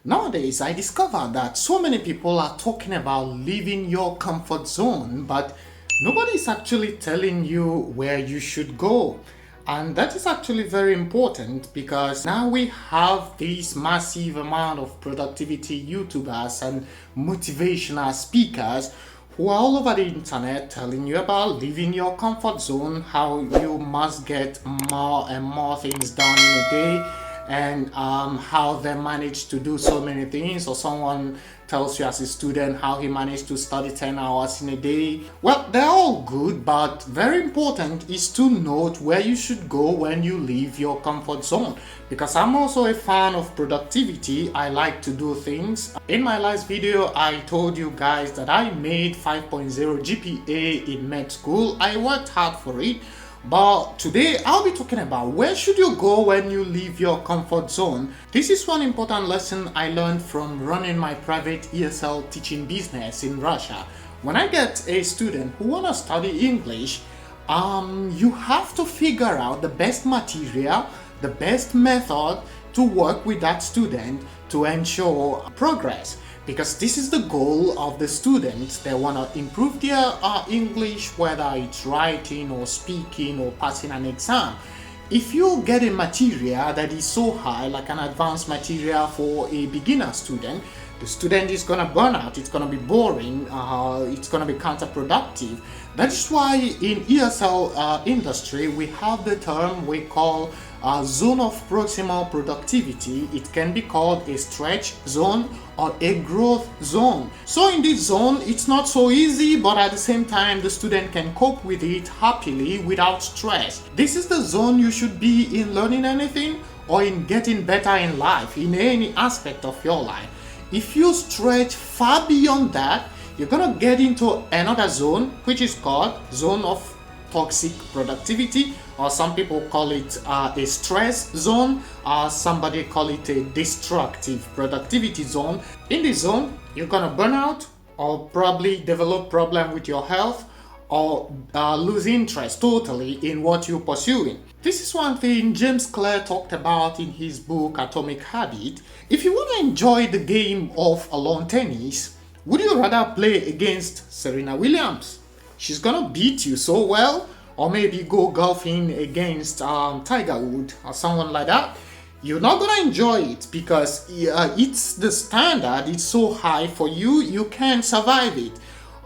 Nowadays, I discovered that so many people are talking about leaving your comfort zone, but nobody is actually telling you where you should go. And that is actually very important because now we have this massive amount of productivity YouTubers and motivational speakers who are all over the internet telling you about leaving your comfort zone, how you must get more and more things done in a day, and how they manage to do so many things. Or someone tells you as a student how he managed to study 10 hours in a day. Well, they're all good, but very important is to note where you should go when you leave your comfort zone, because I'm also a fan of productivity. I like to do things. In my last video, I told you guys that I made 5.0 GPA in med school. I worked hard for it. But today I'll be talking about where should you go when you leave your comfort zone. This is one important lesson I learned from running my private ESL teaching business in Russia. When I get a student who wanna study English, you have to figure out the best material, the best method to work with that student to ensure progress. Because this is the goal of the students. They want to improve their English, whether it's writing or speaking or passing an exam. If you get a material that is so high, like an advanced material for a beginner student, the student is going to burn out, it's going to be boring, it's going to be counterproductive. That's why in ESL industry we have the term we call zone of proximal productivity. It can be called a stretch zone or a growth zone. So in this zone, it's not so easy, but at the same time, the student can cope with it happily without stress. This is the zone you should be in learning anything or in getting better in life, in any aspect of your life. If you stretch far beyond that, you're gonna get into another zone, which is called zone of toxic productivity, or some people call it a stress zone, or somebody call it a destructive productivity zone. In this zone, you're gonna burn out or probably develop problem with your health or lose interest totally in what you're pursuing. This is one thing James Clear talked about in his book Atomic Habit. If you want to enjoy the game of lawn tennis, would you rather play against Serena Williams? She's gonna beat you so well, or maybe go golfing against Tiger Woods or someone like that. You're not gonna enjoy it because it's the standard, it's so high for you, you can't survive it.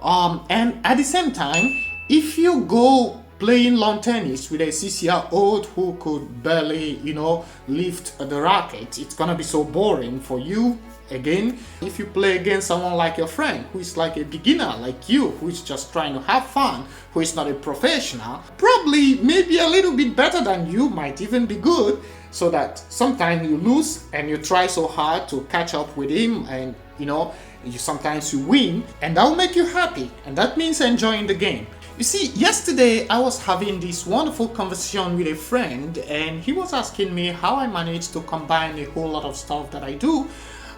And at the same time, if you go playing lawn tennis with a 6-year-old who could barely, lift the racket, it's gonna be so boring for you. Again, if you play against someone like your friend who is like a beginner like you, who is just trying to have fun, who is not a professional, probably maybe a little bit better than you, might even be good, so that sometimes you lose and you try so hard to catch up with him, and sometimes you win, and that will make you happy, and that means enjoying the game. You see, yesterday I was having this wonderful conversation with a friend, and he was asking me how I managed to combine a whole lot of stuff that I do.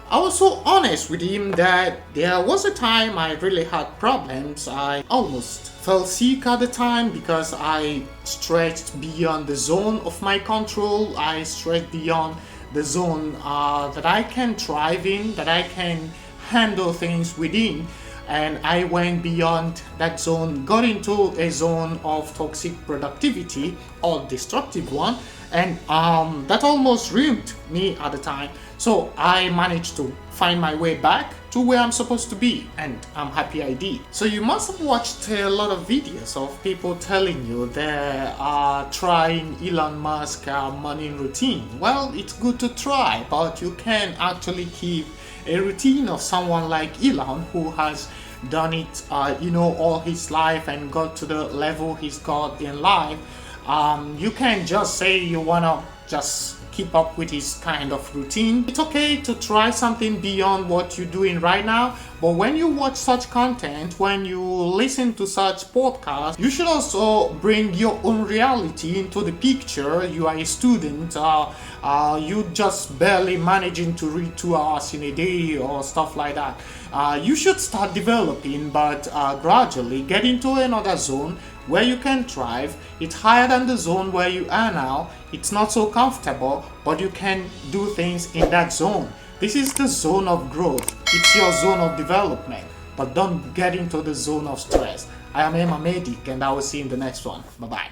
I was so honest with him that there was a time I really had problems. I almost fell sick at the time because I stretched beyond the zone of my control. I stretched beyond the zone that I can thrive in, that I can handle things within. And I went beyond that zone, got into a zone of toxic productivity or destructive one, and that almost ruined me at the time. So I managed to find my way back to where I'm supposed to be, and I'm happy I did. So you must have watched a lot of videos of people telling you they are trying Elon Musk morning routine. Well, it's good to try, but you can actually keep a routine of someone like Elon, who has done it all his life and got to the level he's got in life. You can't just say you wanna just keep up with his kind of routine. It's okay to try something beyond what you're doing right now, but when you watch such content, when you listen to such podcasts, you should also bring your own reality into the picture. You are a student, you just barely managing to read 2 hours in a day or stuff like that. You should start developing, but gradually get into another zone where you can thrive. It's higher than the zone where you are now. It's not so comfortable, but you can do things in that zone. This is the zone of growth. It's your zone of development. But don't get into the zone of stress. I am Emma Medic, and I will see you in the next one. Bye bye.